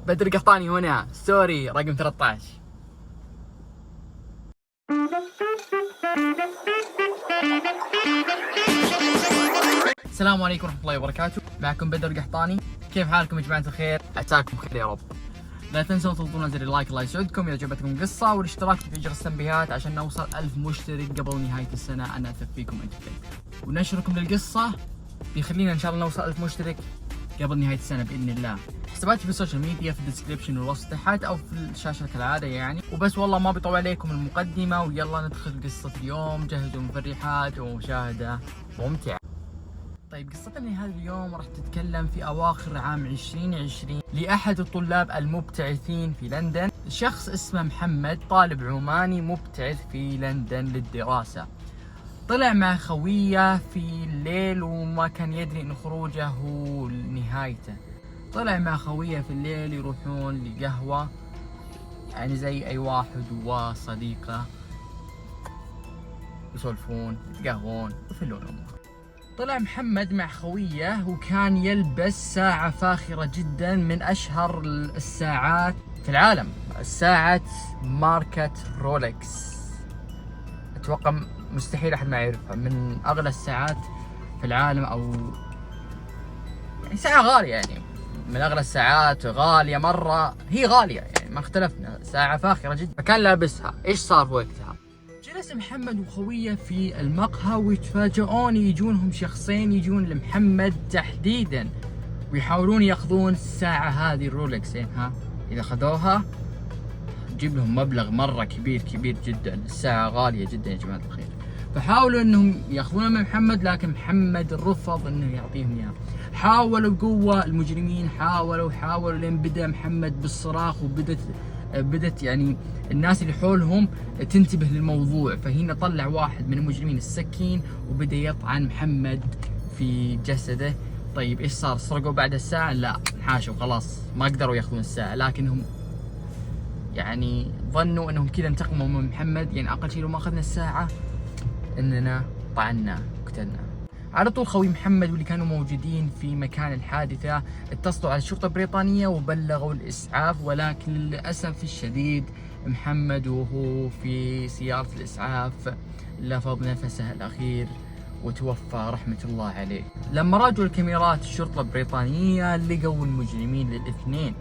بدر قحطاني هنا، ستوري رقم 13. السلام عليكم ورحمة الله وبركاته، معكم بدر قحطاني. كيف حالكم يا جماعة الخير؟ عساكم خير يا رب. لا تنسوا تضغطون زر اللايك، الله يسعدكم إذا عجبتكم القصة، والاشتراك في جرس التنبيهات عشان نوصل 1000 مشترك قبل نهاية السنة. أنا أثق فيكم أنتم، ونشركم للقصة بيخلينا إن شاء الله نوصل 1000 مشترك قبل نهاية السنة بإذن الله. حساباتي في السوشيال ميديا في الديسكريبشن والوصف تحت أو في الشاشة كالعادة يعني. وبس والله ما بيطول عليكم المقدمة، ويلا ندخل قصة اليوم. جهزوا مفرحات ومشاهدة ممتعة. طيب قصتنا لهذا اليوم راح تتكلم في أواخر عام 2020 لأحد الطلاب المبتعثين في لندن. شخص اسمه محمد، طالب عماني مبتعث في لندن للدراسة. طلع مع خويه في الليل وما كان يدري ان خروجه هو نهايته. طلع مع خويه في الليل يروحون لقهوة، يعني زي اي واحد وصديقه يسولفون يتقهوون يفلون امور. طلع محمد مع خويه وكان يلبس ساعة فاخرة جدا من اشهر الساعات في العالم، ساعة ماركة رولكس. اتوقع مستحيل احد ما يعرفها، من اغلى الساعات في العالم، او يعني ساعة غالية، يعني من اغلى الساعات، غالية مرة، هي غالية يعني ما اختلفنا، ساعة فاخرة جدا. فكان لابسها. ايش صار في وقتها؟ جلس محمد وخويه في المقهى ويتفاجئون يجونهم شخصين، يجون لمحمد تحديدا ويحاولون ياخذون الساعة هذه الرولكس. ها اذا اخذوها تجيب لهم مبلغ مرة كبير جدا، الساعة غالية جدا يا جماعة الخير. فحاولوا انهم ياخذونها من محمد، لكن محمد رفض انه يعطيهم اياها. حاولوا بقوة المجرمين، حاولوا لين بدا محمد بالصراخ، بدت يعني الناس اللي حولهم تنتبه للموضوع. فهنا طلع واحد من المجرمين السكين وبدا يطعن محمد في جسده. طيب ايش صار؟ سرقوا بعد الساعة؟ لا، انحاشوا خلاص، ما قدروا ياخذون الساعة، لكنهم يعني ظنوا انهم كذا انتقموا من محمد. يعني اقل شيء لو ما اخذنا الساعة اننا طعناه وقتلناه. على طول خوي محمد واللي كانوا موجودين في مكان الحادثة اتصلوا على الشرطة البريطانية وبلغوا الإسعاف، ولكن للأسف الشديد محمد وهو في سيارة الإسعاف لفظ نفسه الأخير وتوفى رحمة الله عليه. لما راجعوا الكاميرات الشرطة البريطانية لقوا المجرمين للاثنين،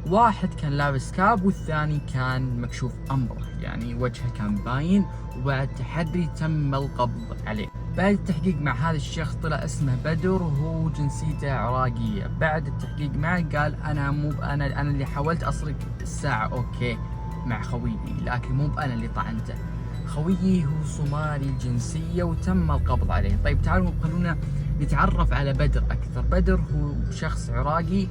واحد كان لابس كاب والثاني كان مكشوف أمره، يعني وجهه كان باين، وبعد تحري تم القبض عليه. بعد التحقيق مع هذا الشخص طلع اسمه بدر وهو جنسيته عراقية. بعد التحقيق معه قال أنا مو أنا اللي حاولت أسرق الساعة أوكي مع خويي، لكن مو أنا اللي طعنته. خويي هو صومالي الجنسية وتم القبض عليه. طيب تعالوا خلونا نتعرف على بدر أكثر. بدر هو شخص عراقي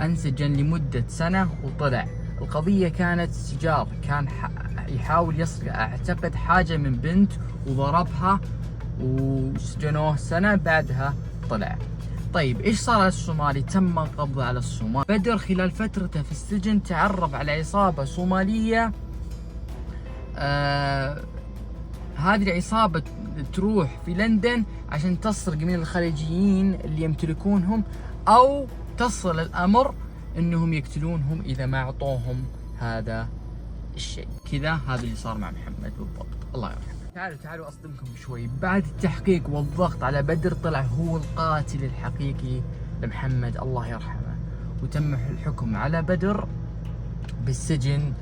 انسجن لمدة سنة وطلع. القضية كانت سجار، كان يحاول يسرق اعتقد حاجة من بنت وضربها وسجنوه سنة، بعدها طلع. طيب ايش صار على الصومالي؟ تم القبض على الصومالي. بدر خلال فترته في السجن تعرف على عصابة صومالية. هذه العصابة تروح في لندن عشان تسرق من الخليجيين اللي يمتلكونهم، او تصل الامر انهم يقتلونهم اذا ما اعطوهم هذا الشيء. كذا هذا اللي صار مع محمد بالضبط، الله يرحمه. تعالوا اصدمكم شوي. بعد التحقيق والضغط على بدر طلع هو القاتل الحقيقي لمحمد، الله يرحمه. وتم الحكم على بدر بالسجن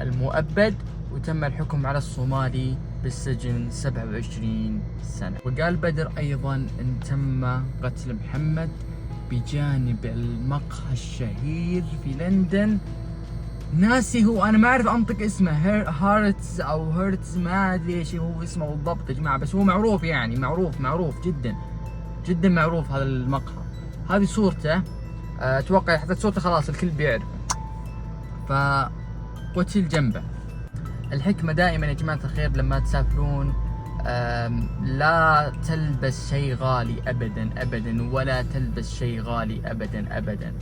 المؤبد، وتم الحكم على الصومالي بالسجن 27 سنة. وقال بدر ايضا ان تم قتل محمد بجانب المقهى الشهير في لندن، ناسي هو، انا ما اعرف انطق اسمه، هارتز او هيرتز، ما ادري ايش هو اسمه بالضبط يا جماعه، بس هو معروف، يعني معروف جدا معروف هذا المقهى. هذه صورته، اتوقع حتى صورته خلاص الكل بيعرف. فقتل جنبه. الحكمه دائما يا جماعه الخير لما تسافرون لا تلبس شيء غالي ابدا، ولا تلبس شيء غالي ابدا.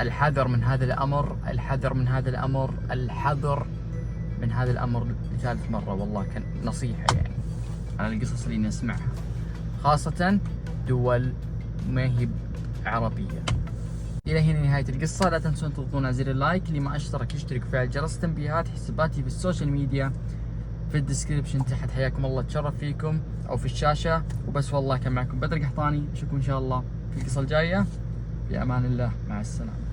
الحذر من هذا الامر، الحذر من هذا الامر لثالث مرة. والله كان نصيحة يعني على القصص اللي نسمعها، خاصة دول ما هي عربية. الى هنا نهاية القصة. لا تنسون تضغطون على زر اللايك، اللي ما اشترك يشترك ويفعل جرس التنبيهات. حساباتي في السوشيال ميديا في الديسكريبشن تحت. حياكم الله، تشرف فيكم او في الشاشة. وبس والله كان معكم بدر قحطاني، اشوفكم ان شاء الله في القصة الجاية. في امان الله، مع السلامة.